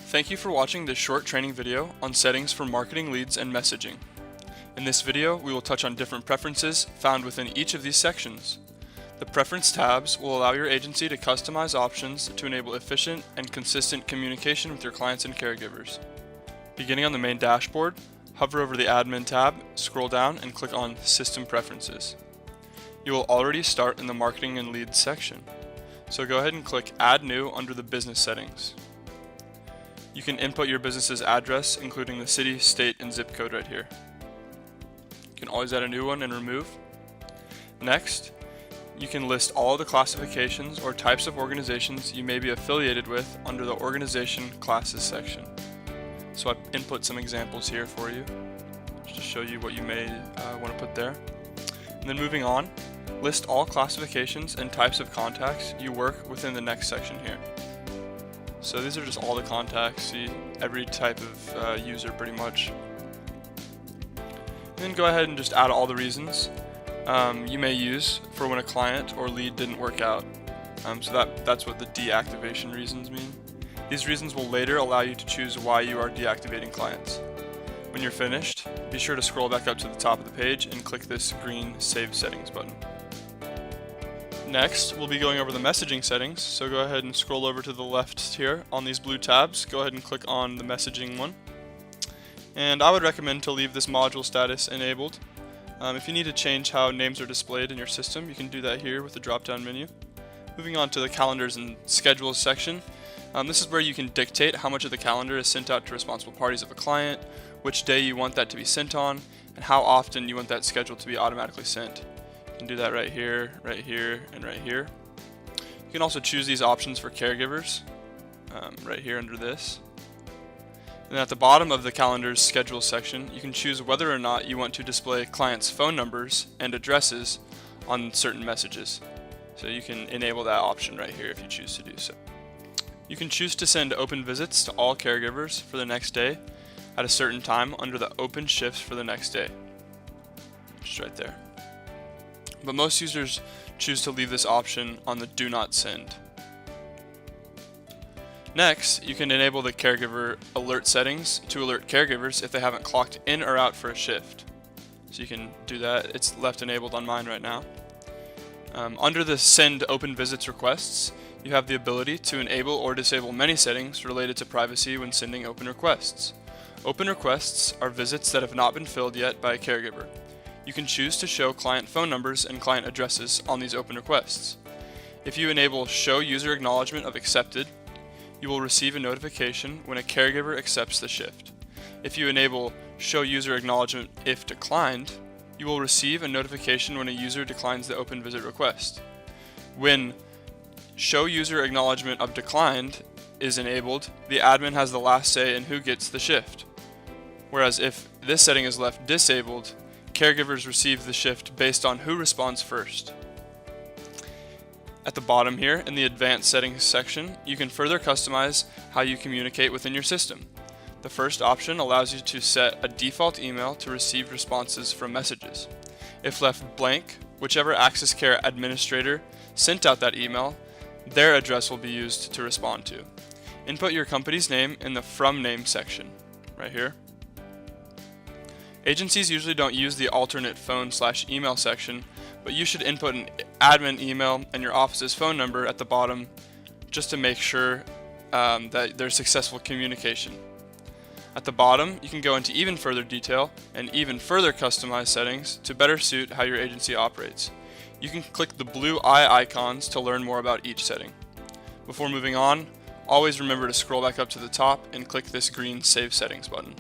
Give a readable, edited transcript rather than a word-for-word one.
Thank you for watching this short training video on settings for marketing leads and messaging. In this video, we will touch on different preferences found within each of these sections. The Preference tabs will allow your agency to customize options to enable efficient and consistent communication with your clients and caregivers. Beginning on the main dashboard, hover over the Admin tab, scroll down, and click on System Preferences. You will already start in the Marketing and Leads section, so go ahead and click Add New under the Business Settings. You can input your business's address, including the city, state, and zip code right here. You can always add a new one and remove. Next, you can list all the classifications or types of organizations you may be affiliated with under the Organization Classes section. So I've input some examples here for you, just to show you what you may want to put there. And then moving on, list all classifications and types of contacts you work within the next section here. So these are just all the contacts, see every type of user pretty much. And then go ahead and just add all the reasons you may use for when a client or lead didn't work out. So that's what the deactivation reasons mean. These reasons will later allow you to choose why you are deactivating clients. When you're finished, be sure to scroll back up to the top of the page and click this green Save Settings button. Next, we'll be going over the messaging settings, so go ahead and scroll over to the left here on these blue tabs. Go ahead and click on the messaging one. And I would recommend to leave this module status enabled. If you need to change how names are displayed in your system, you can do that here with the drop-down menu. Moving on to the Calendars and Schedules section. This is where you can dictate how much of the calendar is sent out to responsible parties of a client, which day you want that to be sent on, and how often you want that schedule to be automatically sent. You can do that right here, and right here. You can also choose these options for caregivers, right here under this. And then at the bottom of the Calendars Schedules section, you can choose whether or not you want to display clients' phone numbers and addresses on certain messages. So you can enable that option right here if you choose to do so. You can choose to send open visits to all caregivers for the next day at a certain time under the open shifts for the next day. Just right there. But most users choose to leave this option on the Do Not Send. Next, you can enable the caregiver alert settings to alert caregivers if they haven't clocked in or out for a shift. So you can do that. It's left enabled on mine right now. Under the Send Open Visits requests, you have the ability to enable or disable many settings related to privacy when sending open requests. Open requests are visits that have not been filled yet by a caregiver. You can choose to show client phone numbers and client addresses on these open requests. If you enable Show User Acknowledgement of Accepted, you will receive a notification when a caregiver accepts the shift. If you enable Show User Acknowledgement if declined, you will receive a notification when a user declines the open visit request. When Show User Acknowledgement of Declined is enabled, the admin has the last say in who gets the shift. Whereas if this setting is left disabled, caregivers receive the shift based on who responds first. At the bottom here, in the Advanced Settings section, you can further customize how you communicate within your system. The first option allows you to set a default email to receive responses from messages. If left blank, whichever Access Care administrator sent out that email, their address will be used to respond to. Input your company's name in the From Name section, right here. Agencies usually don't use the alternate phone/email section, but you should input an admin email and your office's phone number at the bottom just to make sure that there's successful communication. At the bottom, you can go into even further detail and even further customize settings to better suit how your agency operates. You can click the blue eye icons to learn more about each setting. Before moving on, always remember to scroll back up to the top and click this green Save Settings button.